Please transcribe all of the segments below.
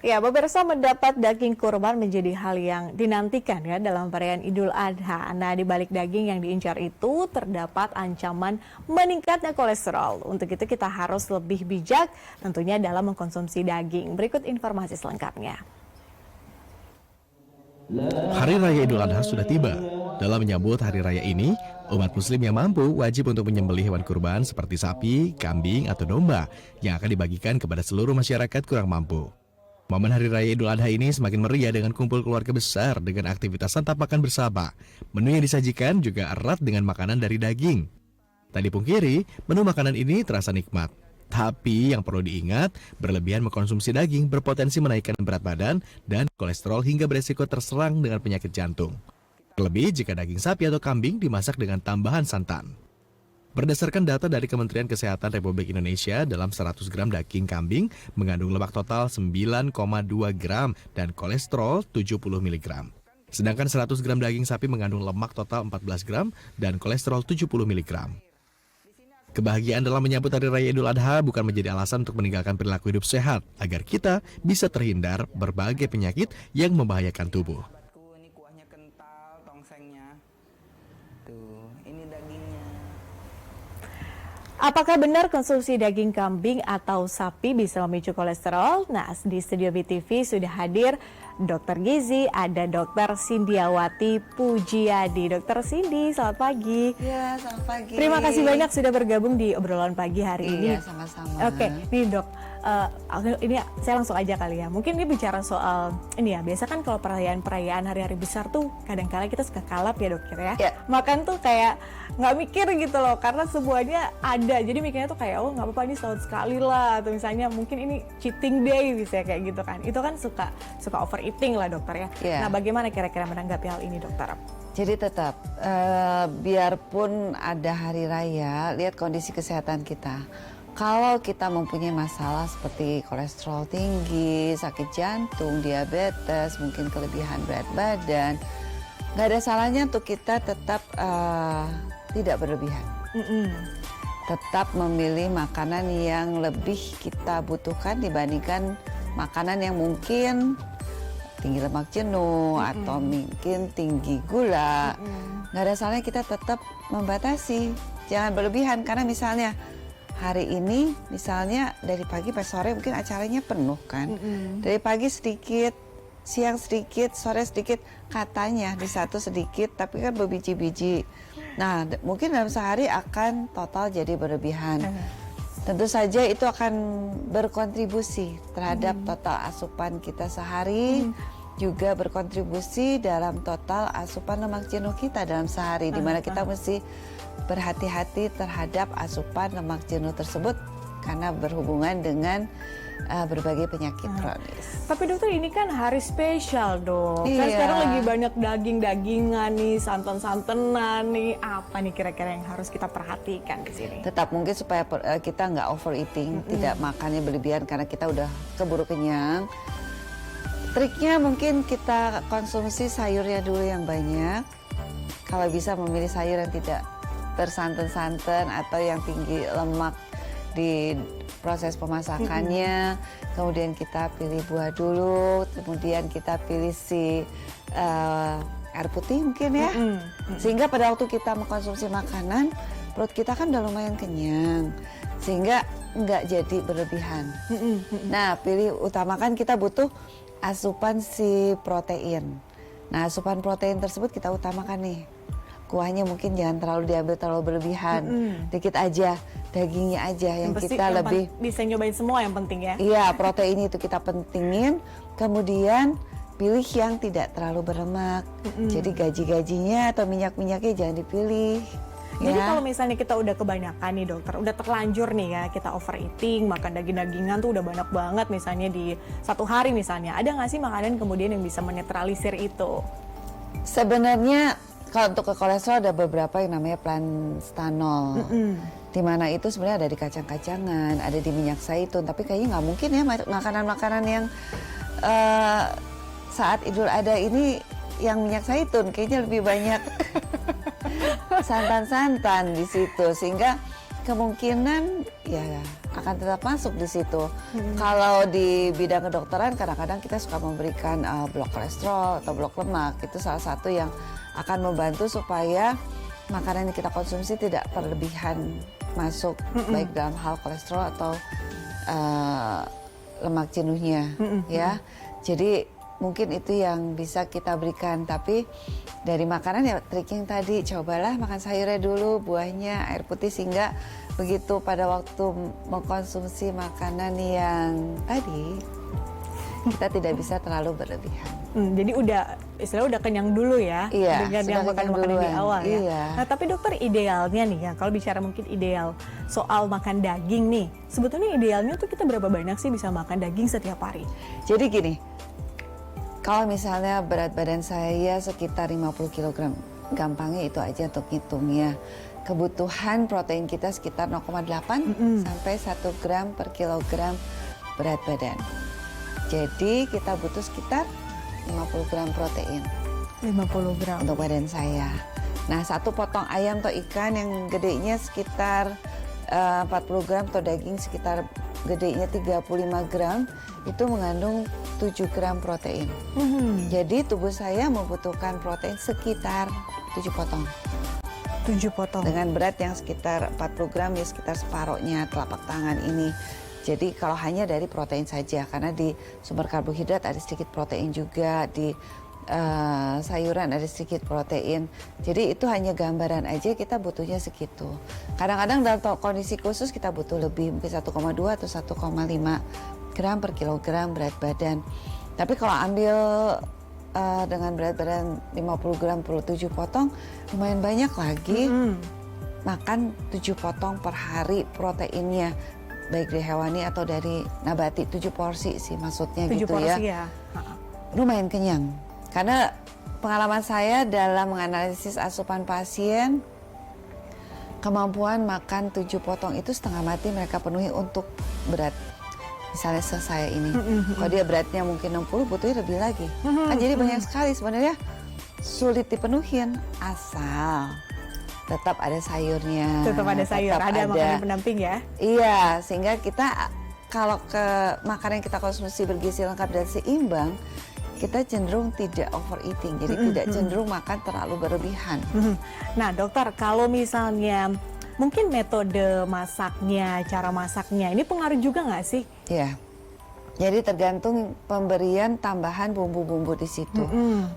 Ya, pemirsa, mendapat daging kurban menjadi hal yang dinantikan ya dalam perayaan Idul Adha. Nah, di balik daging yang diincar itu terdapat ancaman meningkatnya kolesterol. Untuk itu kita harus lebih bijak tentunya dalam mengkonsumsi daging. Berikut informasi selengkapnya. Hari Raya Idul Adha sudah tiba. Dalam menyambut hari raya ini, umat muslim yang mampu wajib untuk menyembelih hewan kurban seperti sapi, kambing, atau domba yang akan dibagikan kepada seluruh masyarakat kurang mampu. Momen Hari Raya Idul Adha ini semakin meriah dengan kumpul keluarga besar dengan aktivitas santap makan bersama. Menu yang disajikan juga erat dengan makanan dari daging. Tak dipungkiri, menu makanan ini terasa nikmat. Tapi yang perlu diingat, berlebihan mengkonsumsi daging berpotensi menaikkan berat badan dan kolesterol hingga beresiko terserang dengan penyakit jantung. Terlebih jika daging sapi atau kambing dimasak dengan tambahan santan. Berdasarkan data dari Kementerian Kesehatan Republik Indonesia, dalam 100 gram daging kambing mengandung lemak total 9,2 gram dan kolesterol 70 mg. Sedangkan 100 gram daging sapi mengandung lemak total 14 gram dan kolesterol 70 mg. Kebahagiaan dalam menyambut Hari Raya Idul Adha bukan menjadi alasan untuk meninggalkan perilaku hidup sehat, agar kita bisa terhindar berbagai penyakit yang membahayakan tubuh. Ini kuahnya kental, tongsengnya. Tuh, ini dagingnya. Apakah benar konsumsi daging kambing atau sapi bisa memicu kolesterol? Nah, di studio BTV sudah hadir Dokter Gizi, ada Dokter Sindiawati Pujiadi. Dokter Cindy, selamat pagi. Ya, selamat pagi. Terima kasih banyak sudah bergabung di obrolan pagi hari ini. Iya, sama-sama. Oke, nih Dok, ini saya langsung aja kali ya. Mungkin ini bicara soal ini ya. Biasa kan kalau perayaan hari-hari besar tuh kadang-kala kita suka kalap ya Dokter ya. Ya. Makan tuh kayak nggak mikir gitu loh, karena semuanya ada. Jadi mikirnya tuh kayak, oh nggak apa-apa ini setahun sekali lah. Atau misalnya mungkin ini cheating day bisa kayak gitu kan. Itu kan suka overeating lah Dokter ya. Ya. Nah, bagaimana kira-kira menanggapi hal ini Dokter? Jadi tetap, biarpun ada hari raya, lihat kondisi kesehatan kita. Kalau kita mempunyai masalah seperti kolesterol tinggi, sakit jantung, diabetes, mungkin kelebihan berat badan, nggak ada salahnya untuk kita tetap tidak berlebihan. Tetap memilih makanan yang lebih kita butuhkan dibandingkan makanan yang mungkin tinggi lemak jenuh atau mungkin tinggi gula. Nggak ada salahnya kita tetap membatasi, jangan berlebihan, karena misalnya hari ini misalnya dari pagi sampai sore mungkin acaranya penuh kan. Dari pagi sedikit, siang sedikit, sore sedikit, katanya di satu sedikit tapi kan berbiji-biji. Nah, mungkin dalam sehari akan total jadi berlebihan. Tentu saja itu akan berkontribusi terhadap total asupan kita sehari, juga berkontribusi dalam total asupan lemak jenuh kita dalam sehari, di mana kita mesti berhati-hati terhadap asupan lemak jenuh tersebut karena berhubungan dengan berbagai penyakit kronis. Tapi Dokter, ini kan hari spesial Dok. Kan Iya. sekarang lagi banyak daging-dagingan nih, santan-santenan nih. Apa nih kira-kira yang harus kita perhatikan di sini? Tetap mungkin supaya kita nggak overeating, tidak makannya berlebihan karena kita udah keburu kenyang. Triknya mungkin kita konsumsi sayurnya dulu yang banyak. Kalau bisa memilih sayur yang tidak bersantan-santan atau yang tinggi lemak di proses pemasakannya. Kemudian kita pilih buah dulu, kemudian kita pilih air putih mungkin ya. Sehingga pada waktu kita mengkonsumsi makanan, perut kita kan udah lumayan kenyang, sehingga nggak jadi berlebihan. Nah, utamakan kita butuh asupan protein. Nah, asupan protein tersebut kita utamakan nih. Kuahnya mungkin jangan diambil terlalu berlebihan, dikit aja, dagingnya aja yang kita lebih bisa nyobain semua yang penting ya. Iya, protein itu kita pentingin, kemudian pilih yang tidak terlalu berlemak. Jadi gaji-gajinya atau minyak-minyaknya jangan dipilih. Jadi Ya. kalau misalnya kita udah kebanyakan nih Dokter, udah terlanjur nih ya kita overeating, makan daging-dagingan tuh udah banyak banget misalnya di satu hari misalnya. Ada nggak sih makanan kemudian yang bisa menetralisir itu? Sebenarnya kalau untuk ke kolesterol ada beberapa yang namanya planstanol, di mana itu sebenarnya ada di kacang-kacangan, ada di minyak zaitun, tapi kayaknya nggak mungkin ya makanan-makanan yang saat Idul Adha ini yang minyak zaitun, kayaknya lebih banyak santan-santan di situ, sehingga kemungkinan ya akan tetap masuk di situ. Kalau di bidang kedokteran kadang-kadang kita suka memberikan blok kolesterol atau blok lemak. Itu salah satu yang akan membantu supaya makanan yang kita konsumsi tidak berlebihan masuk baik dalam hal kolesterol atau lemak jenuhnya ya. Jadi mungkin itu yang bisa kita berikan, tapi dari makanan ya trik yang tadi, cobalah makan sayurnya dulu, buahnya, air putih, sehingga begitu pada waktu mengkonsumsi makanan yang tadi kita tidak bisa terlalu berlebihan. Jadi istilahnya udah kenyang dulu ya, Iya, dengan sudah yang kenyang makan-makanan di duluan. awal ya. Iya. Nah, tapi dokter, idealnya nih ya, kalau bicara mungkin ideal soal makan daging nih, sebetulnya idealnya tuh kita berapa banyak sih bisa makan daging setiap hari? Jadi gini, kalau misalnya berat badan saya sekitar 50 kg, gampangnya itu aja untuk ngitungnya. Kebutuhan protein kita sekitar 0,8 sampai 1 gram per kilogram berat badan. Jadi kita butuh sekitar 50 gram protein 50 gram. untuk badan saya. Nah, satu potong ayam atau ikan yang gedenya sekitar 40 gram atau daging sekitar gedenya 35 gram itu mengandung 7 gram protein. Jadi tubuh saya membutuhkan protein sekitar 7 potong. 7 potong. Dengan berat yang sekitar 40 gram ya sekitar separohnya telapak tangan ini. Jadi kalau hanya dari protein saja, karena di sumber karbohidrat ada sedikit protein juga, di sayuran ada sedikit protein. Jadi itu hanya gambaran aja kita butuhnya segitu. Kadang-kadang dalam kondisi khusus kita butuh lebih, mungkin 1,2 atau 1,5 gram per kilogram berat badan. Tapi kalau ambil dengan berat badan 50 gram per 7 potong, lumayan banyak lagi. Makan 7 potong per hari proteinnya, baik dari hewani atau dari nabati. 7 porsi sih maksudnya 7 gitu porsi ya. ya. Lumayan kenyang. Karena pengalaman saya dalam menganalisis asupan pasien, kemampuan makan 7 potong itu setengah mati mereka penuhi untuk berat. Misalnya saya ini, kalau dia beratnya mungkin 60, butuhnya lebih lagi. Kan jadi banyak sekali sebenarnya, sulit dipenuhin asal tetap ada sayurnya. Tetap ada sayur, tetap ada makanan pendamping ya. Iya, sehingga kita kalau ke makanan yang kita konsumsi bergizi lengkap dan seimbang, kita cenderung tidak overeating, jadi tidak cenderung makan terlalu berlebihan. Nah dokter, kalau misalnya mungkin metode masaknya, cara masaknya, ini pengaruh juga nggak sih? Ya, jadi tergantung pemberian tambahan bumbu-bumbu di situ.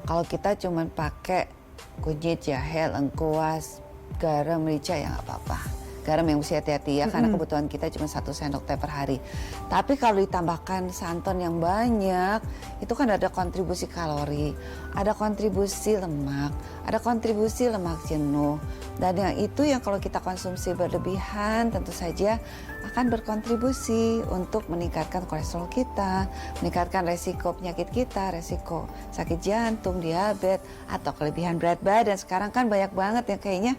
Kalau kita cuma pakai kunyit, jahe, lengkuas, garam, merica ya nggak apa-apa. Garam yang mesti hati-hati ya, karena kebutuhan kita cuma 1 sendok teh per hari. Tapi kalau ditambahkan santan yang banyak, itu kan ada kontribusi kalori, ada kontribusi lemak, ada kontribusi lemak jenuh. Dan yang itu yang kalau kita konsumsi berlebihan tentu saja akan berkontribusi untuk meningkatkan kolesterol kita, meningkatkan resiko penyakit kita, resiko sakit jantung, diabetes, atau kelebihan berat badan. Sekarang kan banyak banget yang kayaknya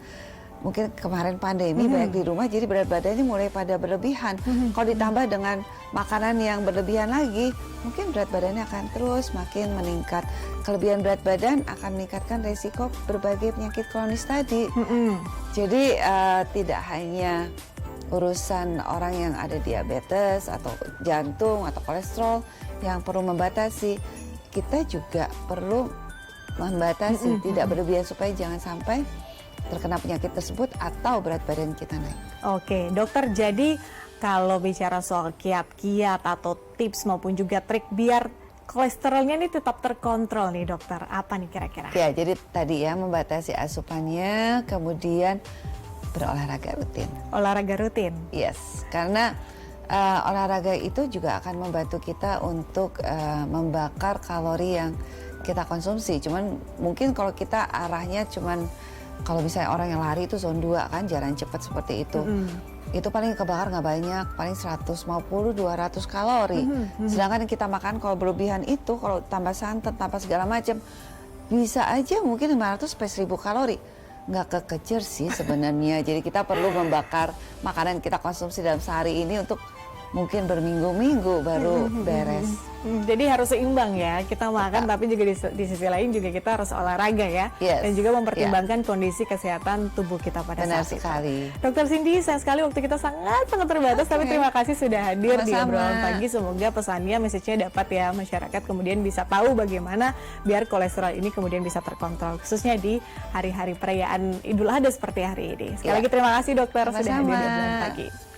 mungkin kemarin pandemi banyak di rumah, jadi berat badannya mulai pada berlebihan. Kalau ditambah dengan makanan yang berlebihan lagi, mungkin berat badannya akan terus makin meningkat. Kelebihan berat badan akan meningkatkan resiko berbagai penyakit kronis tadi. Jadi tidak hanya urusan orang yang ada diabetes atau jantung atau kolesterol yang perlu membatasi, kita juga perlu membatasi, tidak berlebihan supaya jangan sampai terkena penyakit tersebut atau berat badan kita naik. Oke, dokter, jadi kalau bicara soal kiat-kiat atau tips maupun juga trik biar kolesterolnya ini tetap terkontrol nih dokter, apa nih kira-kira? Ya, jadi tadi ya membatasi asupannya, kemudian berolahraga rutin. Olahraga rutin? Yes, karena olahraga itu juga akan membantu kita untuk membakar kalori yang kita konsumsi. Cuman mungkin kalau kita arahnya cuman, kalau misalnya orang yang lari itu zone 2 kan, jalan cepat seperti itu. Itu paling kebakar nggak banyak, paling 150-200 kalori. Sedangkan yang kita makan kalau berlebihan itu, kalau tambah santan, tambah segala macam, bisa aja mungkin 500-1000 kalori. Nggak kekejar sih sebenarnya. Jadi kita perlu membakar makanan yang kita konsumsi dalam sehari ini untuk mungkin berminggu-minggu baru beres. Jadi harus seimbang ya, kita makan tapi juga di sisi lain juga kita harus olahraga ya. Yes. Dan juga mempertimbangkan kondisi kesehatan tubuh kita pada Benar saat sekali. itu. Dokter Cindy, sayang sekali waktu kita sangat terbatas, tapi terima kasih sudah hadir di Sama-sama. obrolan pagi. Semoga pesannya, message-nya dapat ya, masyarakat kemudian bisa tahu bagaimana biar kolesterol ini kemudian bisa terkontrol, khususnya di hari-hari perayaan Idul Adha seperti hari ini. Sekali Ya. lagi terima kasih dokter sudah hadir di Sama-sama. obrolan pagi.